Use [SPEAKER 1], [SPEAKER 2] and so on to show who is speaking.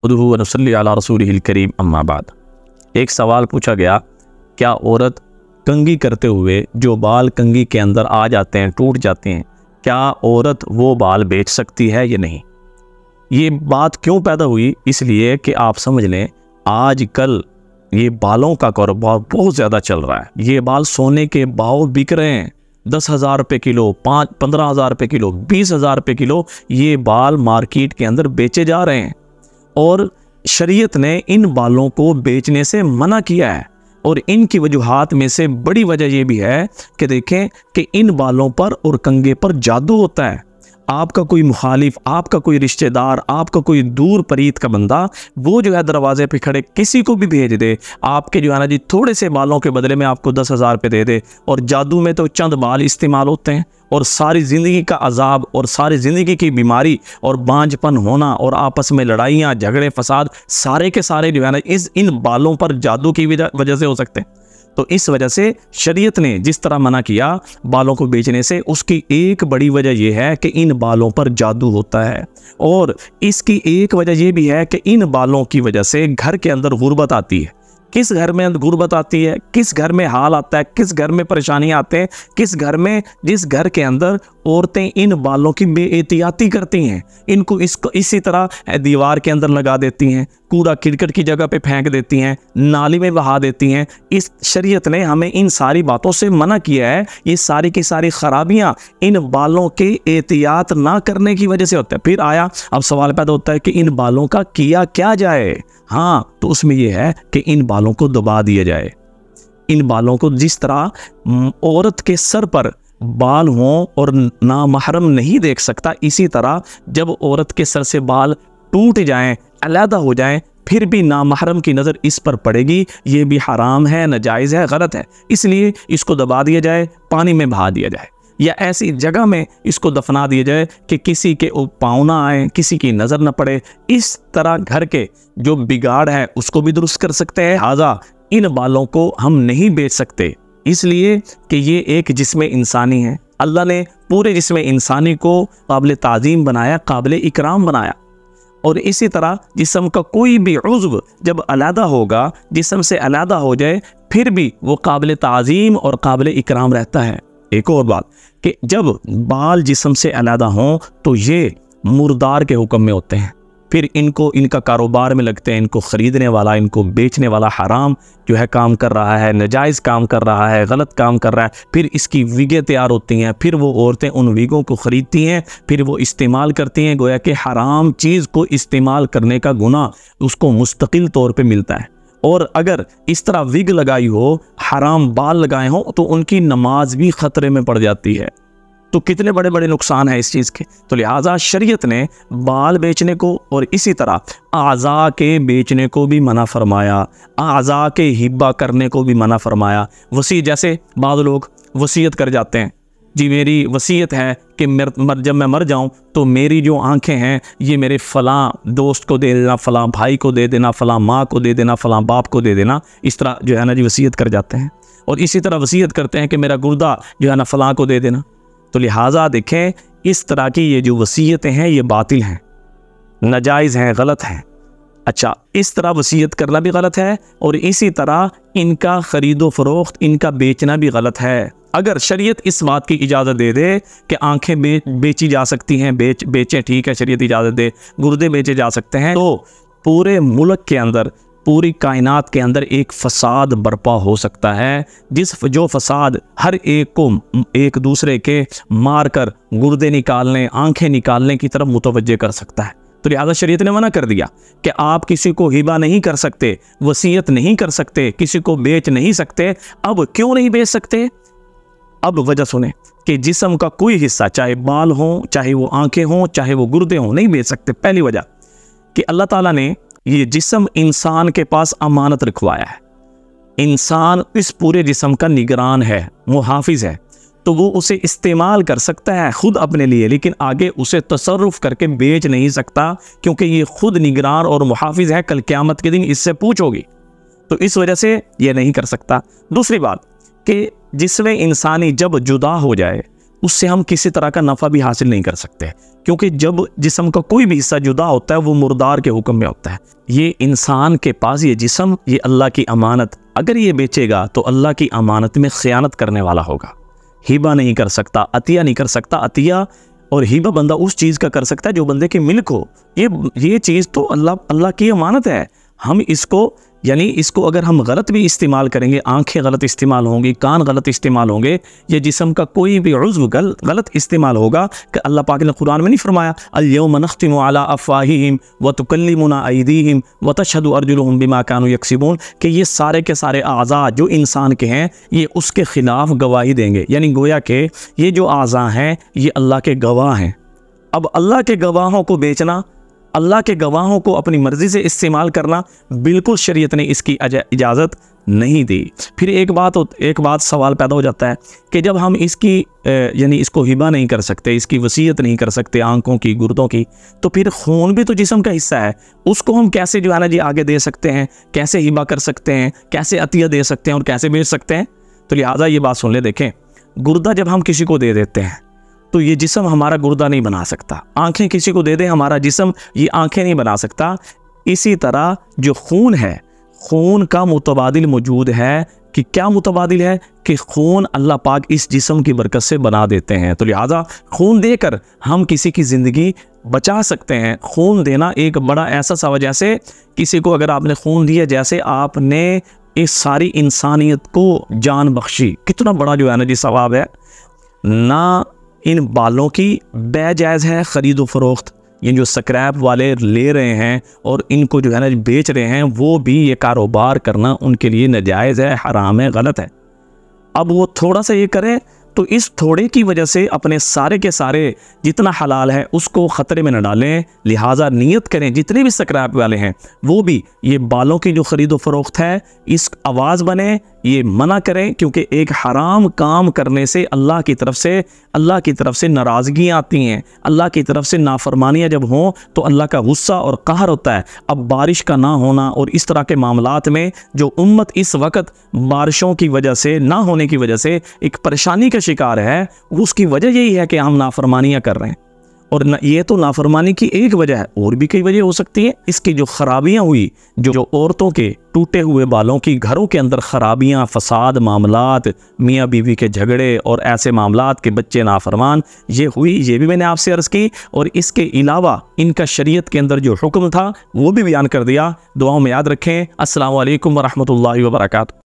[SPEAKER 1] उदहु व नसल्ली अला रसूलिहिल करीम अम्मा बाद। एक सवाल पूछा गया, क्या औरत कंघी करते हुए जो बाल कंघी के अंदर आ जाते हैं, टूट जाते हैं, क्या औरत वो बाल बेच सकती है या नहीं? ये बात क्यों पैदा हुई? इसलिए कि आप समझ लें, आजकल ये बालों का कारोबार बहुत ज़्यादा चल रहा है। ये बाल सोने के भाव बिक रहे हैं, 10,000 रुपये किलो, 15,000 रुपये किलो, 20,000 रुपये किलो ये बाल मार्केट के अंदर बेचे जा रहे हैं। और शरीयत ने इन बालों को बेचने से मना किया है। और इनकी वजूहात में से बड़ी वजह यह भी है कि देखें कि इन बालों पर और कंघे पर जादू होता है। आपका कोई मुखालिफ, आपका कोई रिश्तेदार, आपका कोई दूर परीत का बंदा, वो जो है दरवाजे पे खड़े किसी को भी भेज दे, आपके जो है ना जी थोड़े से बालों के बदले में आपको 10,000 रुपये दे दे। और जादू में तो चंद बाल इस्तेमाल होते हैं और सारी ज़िंदगी का अजाब और सारी ज़िंदगी की बीमारी और बांझपन होना और आपस में लड़ाइयाँ, झगड़े, फसाद सारे के सारे जो है ना इन बालों पर जादू की वजह से हो सकते हैं। तो इस वजह से शरीयत ने जिस तरह मना किया बालों को बेचने से, उसकी एक बड़ी वजह यह है कि इन बालों पर जादू होता है। और इसकी एक वजह यह भी है कि इन बालों की वजह से घर के अंदर गुर्बत आती है। किस घर में गुर्बत आती है, किस घर में हाल आता है, किस घर में परेशानियां आते हैं, किस घर में, जिस घर के अंदर औरतें इन बालों की बेएहतियाती करती हैं, इनको इसी तरह दीवार के अंदर लगा देती हैं, कूड़ा क्रिकेट की जगह पे फेंक देती हैं, नाली में बहा देती हैं। इस शरीयत ने हमें इन सारी बातों से मना किया है। ये सारी की सारी खराबियां इन बालों के एहतियात ना करने की वजह से होता है। फिर आया अब सवाल पैदा होता है कि इन बालों का किया क्या जाए? हाँ, तो उसमें यह है कि इन बालों को दबा दिया जाए। इन बालों को जिस तरह औरत के सर पर बाल हों और नामहरम नहीं देख सकता, इसी तरह जब औरत के सर से बाल टूट जाएं, अलहदा हो जाएं, फिर भी नामहरम की नज़र इस पर पड़ेगी, ये भी हराम है, नाजायज़ है, गलत है। इसलिए इसको दबा दिया जाए, पानी में बहा दिया जाए या ऐसी जगह में इसको दफना दिया जाए कि किसी के पाँव ना आए, किसी की नज़र न पड़े। इस तरह घर के जो बिगाड़ है उसको भी दुरुस्त कर सकते हैं। लिहाजा इन बालों को हम नहीं बेच सकते, इसलिए कि ये एक जिस्म इंसानी है। अल्लाह ने पूरे जिस्म इंसानी को काबिल ताज़ीम बनाया, काबिल इकराम बनाया। और इसी तरह जिस्म का कोई भी उज़्व जब अलहदा होगा, जिस्म से अलहदा हो जाए, फिर भी वो काबिल ताज़ीम और काबिल इकराम रहता है। एक और बात कि जब बाल जिस्म से अलहदा हों तो ये मुर्दार के हुक्म में होते हैं, फिर इनका कारोबार में लगते हैं। इनको ख़रीदने वाला, इनको बेचने वाला हराम जो है काम कर रहा है, नाजायज़ काम कर रहा है, गलत काम कर रहा है। फिर इसकी विगें तैयार होती हैं, फिर वो औरतें उन विगों को ख़रीदती हैं, फिर वो इस्तेमाल करती हैं। गोया कि हराम चीज़ को इस्तेमाल करने का गुनाह उसको मुस्तकिल तौर पर मिलता है। और अगर इस तरह विग लगाई हो, हराम बाल लगाए हों, तो उनकी नमाज भी ख़तरे में पड़ जाती है। तो कितने बड़े बड़े नुकसान है इस चीज़ के। तो लिहाजा शरीयत ने बाल बेचने को और इसी तरह आज़ा के बेचने को भी मना फरमाया, आज़ा के हिब्बा करने को भी मना फरमाया। जैसे बाद लोग वसीयत कर जाते हैं, जी मेरी वसीयत है कि जब मैं मर जाऊं तो मेरी जो आंखें हैं ये मेरे फ़लाँ दोस्त को दे देना, फ़लाँ भाई को दे देना, फ़लाँ माँ को दे देना, फ़लाँ बाप को दे देना। इस तरह जो है ना जी वसीयत कर जाते हैं। और इसी तरह वसीयत करते हैं कि मेरा गुर्दा जो है ना फ़लाँ को दे देना। तो लिहाजा देखें, इस तरह की ये जो वसीयतें हैं ये बातिल हैं, नाजायज़ हैं, गलत हैं। अच्छा, इस तरह वसीयत करना भी गलत है और इसी तरह इनका ख़रीदो फ़रोख्त, इनका बेचना भी गलत है। अगर शरीयत इस बात की इजाज़त दे दे कि आंखें बेची जा सकती हैं, बेचें, ठीक है, शरीयत इजाज़त दे, गुर्दे बेचे जा सकते हैं, तो पूरे मुल्क के अंदर, पूरी कायनात के अंदर एक फ़साद बर्पा हो सकता है, जो फ़साद हर एक को एक दूसरे के मार कर गुर्दे निकालने, आंखें निकालने की तरफ मुतवज्जे कर सकता है। तो लिहाजा शरीयत ने मना कर दिया कि आप किसी को हिबा नहीं कर सकते, वसीयत नहीं कर सकते, किसी को बेच नहीं सकते। अब क्यों नहीं बेच सकते? अब वजह सुने कि जिस्म का कोई हिस्सा, चाहे बाल हों, चाहे वो आंखें हों, चाहे वो गुर्दे हों, नहीं बेच सकते। पहली वजह कि अल्लाह ताला ने ये जिस्म इंसान के पास अमानत रखवाया है। इंसान इस पूरे जिस्म का निगरान है, मुहाफिज है, तो वो उसे इस्तेमाल कर सकता है खुद अपने लिए, लेकिन आगे उसे तसर्रुफ करके बेच नहीं सकता, क्योंकि ये खुद निगरान और मुहाफिज है। कल क़यामत के दिन इससे पूछोगी, तो इस वजह से ये नहीं कर सकता। दूसरी बात कि जिस्म इंसानी जब जुदा हो जाए उससे हम किसी तरह का नफ़ा भी हासिल नहीं कर सकते, क्योंकि जब जिस्म का कोई भी हिस्सा जुदा होता है वो मुर्दार के हुक्म में होता है। ये इंसान के पास ये जिस्म, ये अल्लाह की अमानत, अगर ये बेचेगा तो अल्लाह की अमानत में ख़यानत करने वाला होगा। हिबा नहीं कर सकता, अतिया नहीं कर सकता। अतिया और हिबा बंदा उस चीज़ का कर सकता है जो बंदे की मिल्क हो। ये चीज़ तो अल्लाह की अमानत है। हम इसको इसको अगर हम गलत भी इस्तेमाल करेंगे, आंखें गलत इस्तेमाल होंगी, कान गलत इस्तेमाल होंगे, ये जिस्म का कोई भी उज़्व गलत इस्तेमाल होगा कि अल्लाह पाक ने कुरान में नहीं फरमाया अल-यौम नख्तिमु अला अफ़वाहिहिम व तुकल्लिमुना अयदीहिम व तशहदु अर्जुलुहुम बिमा कानू यक्सिबून, कि ये सारे के सारे आज़ा जो इंसान के हैं ये उसके ख़िलाफ़ गवाही देंगे। यानी गोया के ये जो आज़ा हैं ये अल्लाह के गवाह हैं। अब अल्लाह के गवाहों को बेचना, अल्लाह के गवाहों को अपनी मर्ज़ी से इस्तेमाल करना, बिल्कुल शरीयत ने इसकी इजाज़त नहीं दी। फिर एक बात सवाल पैदा हो जाता है कि जब हम इसको हिबा नहीं कर सकते, इसकी वसीयत नहीं कर सकते आंखों की, गुर्दों की, तो फिर खून भी तो जिस्म का हिस्सा है, उसको हम कैसे जो है ना जी आगे दे सकते हैं, कैसे हिबा कर सकते हैं, कैसे अतिया दे सकते हैं और कैसे बेच सकते हैं। तो लिहाजा ये बात सुन ले, देखें, गुर्दा जब हम किसी को दे देते हैं तो ये जिस्म हमारा गुर्दा नहीं बना सकता। आंखें किसी को दे दें, हमारा जिस्म ये आंखें नहीं बना सकता। इसी तरह जो खून है, खून का मुतबादिल मौजूद है कि क्या मुतबादिल है कि खून अल्लाह पाक इस जिस्म की बरकत से बना देते हैं। तो लिहाजा खून देकर हम किसी की ज़िंदगी बचा सकते हैं। खून देना एक बड़ा ऐसा सवाल, जैसे किसी को अगर आपने खून दिया, जैसे आपने इस सारी इंसानियत को जान बख्शी, कितना बड़ा जो है ना जी सवाब है ना। इन बालों की बेजायज़ है ख़रीद व फ़रोख्त, ये जो स्क्रैप वाले ले रहे हैं और इनको जो है ना बेच रहे हैं, वो भी ये कारोबार करना उनके लिए नाजायज़ है, हराम है, गलत है। अब वो थोड़ा सा ये करें तो इस थोड़े की वजह से अपने सारे के सारे जितना हलाल है उसको ख़तरे में न डालें। लिहाजा नियत करें जितने भी स्क्रैप वाले हैं वो भी ये बालों की जो ख़रीद व फ़रोख्त है इस आवाज़ बने, ये मना करें, क्योंकि एक हराम काम करने से अल्लाह की तरफ से नाराज़गियाँ आती हैं। अल्लाह की तरफ से नाफरमानियाँ जब हों तो अल्लाह का गुस्सा और कहर होता है। अब बारिश का ना होना और इस तरह के मामलात में जो उम्मत इस वक्त बारिशों की वजह से, ना होने की वजह से एक परेशानी का शिकार है, उसकी वजह यही है कि हम नाफरमानियाँ कर रहे हैं। और ये तो नाफरमानी की एक वजह है, और भी कई वजह हो सकती है। इसकी जो खराबियाँ हुई, जो औरतों के टूटे हुए बालों की, घरों के अंदर खराबियाँ, फसाद, मामलात, मियाँ बीवी के झगड़े और ऐसे मामलात के बच्चे नाफरमान, ये हुई, ये भी मैंने आपसे अर्ज़ की। और इसके अलावा इनका शरीयत के अंदर जो हुक्म था वो भी बयान कर दिया। दुआओं में याद रखें। अस्सलामु अलैकुम व रहमतुल्लाहि व बरकातुहू।